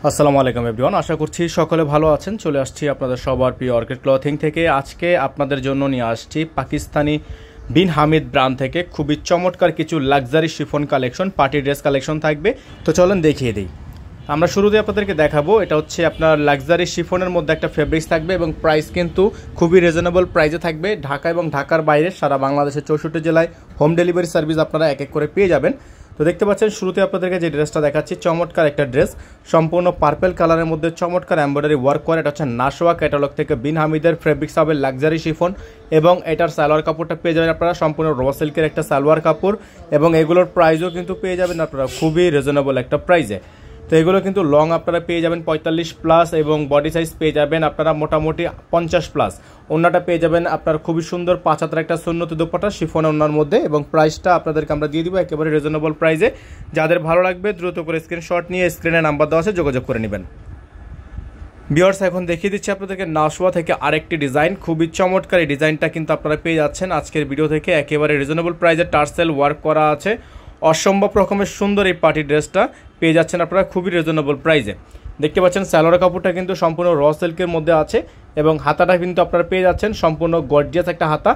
আসসালামু আলাইকুম এভরিওয়ান, আশা করছি সকলে ভালো আছেন। চলে আসছি আপনাদের সবার প্রিয় অর্কিড ক্লথিং থেকে। আজকে আপনাদের জন্য নিয়ে আসছি পাকিস্তানি বিন হামিদ ব্র্যান্ড থেকে খুবই চমৎকার কিছু luxury chiffon collection, party dress collection থাকবে। তো চলেন দেখিয়ে দিই। আমরা শুরুতে আপনাদেরকে দেখাবো, এটা হচ্ছে আপনার লাক্সারি শিফনের মধ্যে একটা ফেব্রিক্স থাকবে এবং প্রাইস কিন্তু খুবই রিজনেবল প্রাইসে থাকবে। ঢাকা এবং ঢাকার বাইরে সারা বাংলাদেশের 64 জেলায় হোম ডেলিভারি সার্ভিস আপনারা এক এক করে পেয়ে যাবেন। তো দেখতে পাচ্ছেন শুরুতে আপনাদেরকে যে ড্রেসটা দেখাচ্ছি, চমৎকার একটা ড্রেস, সম্পূর্ণ পার্পল কালারের মধ্যে চমৎকার এমব্রয়ডারি ওয়ার্ক করে। এটা হচ্ছে নাশোয়া ক্যাটালগ থেকে বিন হামিদের ফেব্রিক্স হবে লাক্সারি শিফন এবং এটার সালোয়ার কাপড়টা পেয়ে যাবেন আপনারা সম্পূর্ণ র সিল্কের একটা সালোয়ার কাপড় এবং এগুলোর প্রাইসও কিন্তু পেয়ে যাবেন আপনারা খুবই রিজনেবল একটা প্রাইসে। তো এগুলো কিন্তু লং আপনারা পেয়ে যাবেন 45+ এবং বডি সাইজ পেয়ে যাবেন আপনারা মোটামুটি 50+। ওন্নাটা পেয়ে যাবেন আপনার খুবই সুন্দর 5 হাতের একটা সুন্নতি দুপাট্টা শিফন ওন্নার মধ্যে এবং প্রাইসটা আপনাদেরকে আমরা দিয়ে দিব একেবারে রিজনেবল প্রাইসে। যাদের ভালো লাগবে দ্রুত করে স্ক্রিনশট নিয়ে স্ক্রিনে নাম্বার দেওয়া আছে যোগাযোগ করে নেবেন। ভিউয়ার্স, এখন দেখিয়ে দিচ্ছি আপনাদেরকে নাশোয়া থেকে আরেকটি ডিজাইন, খুবই চমৎকার। এই ডিজাইনটা কিন্তু আপনারা পেয়ে যাচ্ছেন আজকের ভিডিও থেকে একেবারে রিজনেবল প্রাইসে। টার্সেল ওয়ার্ক করা আছে, অসম্ভব রকমের সুন্দর এই পার্টি ড্রেসটা পেয়ে যাচ্ছেন আপনারা খুবই রিজনেবল প্রাইসে। দেখতে পাচ্ছেন সালোয়ার কাপড়টা কিন্তু সম্পূর্ণ র সিল্কের মধ্যে আছে এবং হাতাটা কিন্তু আপনারা পেয়ে যাচ্ছেন সম্পূর্ণ গর্জিয়াস একটা হাতা।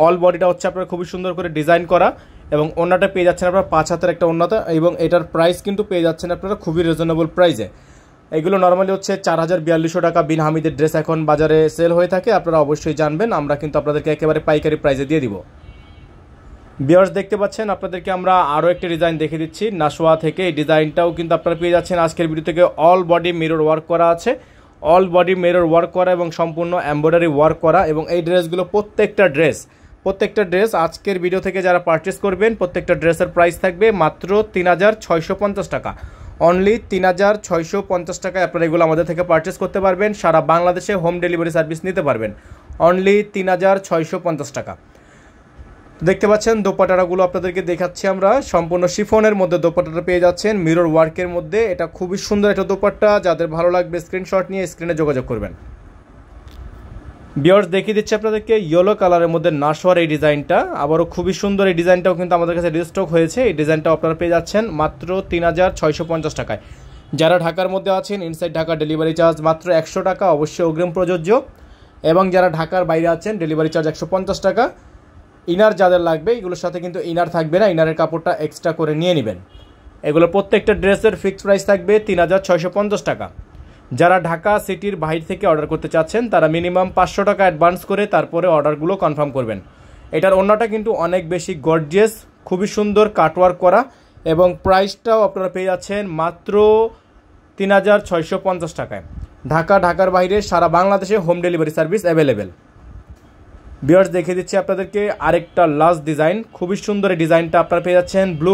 অল বডিটা হচ্ছে আপনারা খুবই সুন্দর করে ডিজাইন করা এবং ওন্নাটা পেয়ে যাচ্ছেন আপনারা 5 হাতের একটা ওন্নাটা এবং এটার প্রাইস কিন্তু পেয়ে যাচ্ছেন আপনারা খুবই রিজনেবল প্রাইসে। এগুলো নর্মালি হচ্ছে 4042 টাকা বিন হামিদের ড্রেস এখন বাজারে সেল হয়ে থাকে, আপনারা অবশ্যই জানবেন। আমরা কিন্তু আপনাদেরকে একেবারে পাইকারি প্রাইসে দিয়ে দিব। ভিউয়ার্স, দেখতে পাচ্ছেন আপনাদেরকে আমরা আরও একটি ডিজাইন দেখে দিচ্ছি নাশোয়া থেকে। এই ডিজাইনটাও কিন্তু আপনারা পেয়ে যাচ্ছেন আজকের ভিডিও থেকে। অল বডি মিরর ওয়ার্ক করা আছে, অল বডি মিরর ওয়ার্ক করা এবং সম্পূর্ণ এমব্রয়ডারি ওয়ার্ক করা এবং এই ড্রেসগুলো প্রত্যেকটা ড্রেস আজকের ভিডিও থেকে যারা পারচেস করবেন প্রত্যেকটা ড্রেসের প্রাইস থাকবে মাত্র 3650 টাকা। অনলি 3650 টাকায় আপনারা এগুলো আমাদের থেকে পারচেস করতে পারবেন। সারা বাংলাদেশে হোম ডেলিভারি সার্ভিস নিতে পারবেন অনলি 3650 টাকা। দেখতে পাচ্ছেন দোপাট্টাগুলো আপনাদেরকে দেখাচ্ছি আমরা, সম্পূর্ণ শিফনের মধ্যে দোপাট্টাটা পেয়ে যাচ্ছেন মিরর ওয়ার্কের মধ্যে। এটা খুবই সুন্দর একটা দোপাট্টা, যাদের ভালো লাগবে স্ক্রিনশট নিয়ে স্ক্রিনে যোগাযোগ করবেন। ভিউয়ার্স, দেখিয়ে দিচ্ছি আপনাদেরকে ইয়েলো কালারের মধ্যে নাশোয়ার এই ডিজাইনটা, আবারও খুবই সুন্দর। এই ডিজাইনটাও কিন্তু আমাদের কাছে রিস্টক হয়েছে। এই ডিজাইনটাও আপনারা পেয়ে যাচ্ছেন মাত্র 3650 টাকায়। যারা ঢাকার মধ্যে আছেন ইনসাইড ঢাকা ডেলিভারি চার্জ মাত্র 100 টাকা, অবশ্যই অগ্রিম প্রযোজ্য। এবং যারা ঢাকার বাইরে আছেন ডেলিভারি চার্জ 150 টাকা। ইনার যাদের লাগবে এগুলোর সাথে কিন্তু ইনার থাকবে না, ইনারের কাপড়টা এক্সট্রা করে নিয়ে নেবেন। এগুলো প্রত্যেকটা ড্রেসের ফিক্সড প্রাইস থাকবে 3650 টাকা। যারা ঢাকা সিটির বাইরে থেকে অর্ডার করতে চাচ্ছেন তারা মিনিমাম 500 টাকা অ্যাডভান্স করে তারপরে অর্ডারগুলো কনফার্ম করবেন। এটার ওন্নাটা কিন্তু অনেক বেশি গর্জিয়াস, খুবই সুন্দর কাটওয়ার্ক করা এবং প্রাইসটাও আপনারা পেয়ে যাচ্ছেন মাত্র 3650 টাকায়। ঢাকার বাইরে সারা বাংলাদেশে home delivery service available. Viewers, দেখিয়ে দিচ্ছি আপনাদেরকে আরেকটা লাস্ট ডিজাইন, খুবই সুন্দর। এই ডিজাইনটা আপনারা পেয়ে যাচ্ছেন ব্লু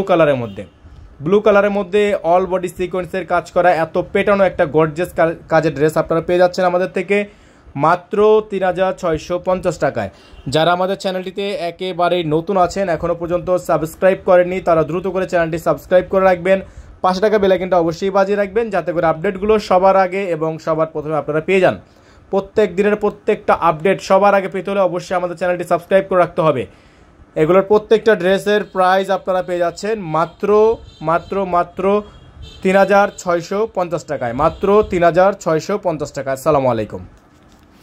কালারের মধ্যে অল বডি সিকোয়েন্সের কাজ করা এত পেটানো একটা গর্জিয়াস কাজের ড্রেস আপনারা পেয়ে যাচ্ছেন আমাদের থেকে মাত্র 3650 টাকায়। যারা আমাদের চ্যানেলটিতে একেবারেই নতুন আছেন এখনও পর্যন্ত সাবস্ক্রাইব করেননি তারা দ্রুত করে চ্যানেলটি সাবস্ক্রাইব করে রাখবেন। 5 টাকা বেল আইকনটা অবশ্যই বাজিয়ে রাখবেন যাতে করে আপডেটগুলো সবার আগে এবং সবার প্রথমে আপনারা পেয়ে যান। প্রত্যেক দিনের প্রত্যেকটা আপডেট সবার আগে পেতে হলে অবশ্যই আমাদের চ্যানেলটি সাবস্ক্রাইব করে রাখতে হবে। এগুলোর প্রত্যেকটা ড্রেসের প্রাইস আপনারা পেয়ে যাচ্ছেন মাত্র 3650 টাকায়, মাত্র 3650 টাকা। আসসালামু আলাইকুম।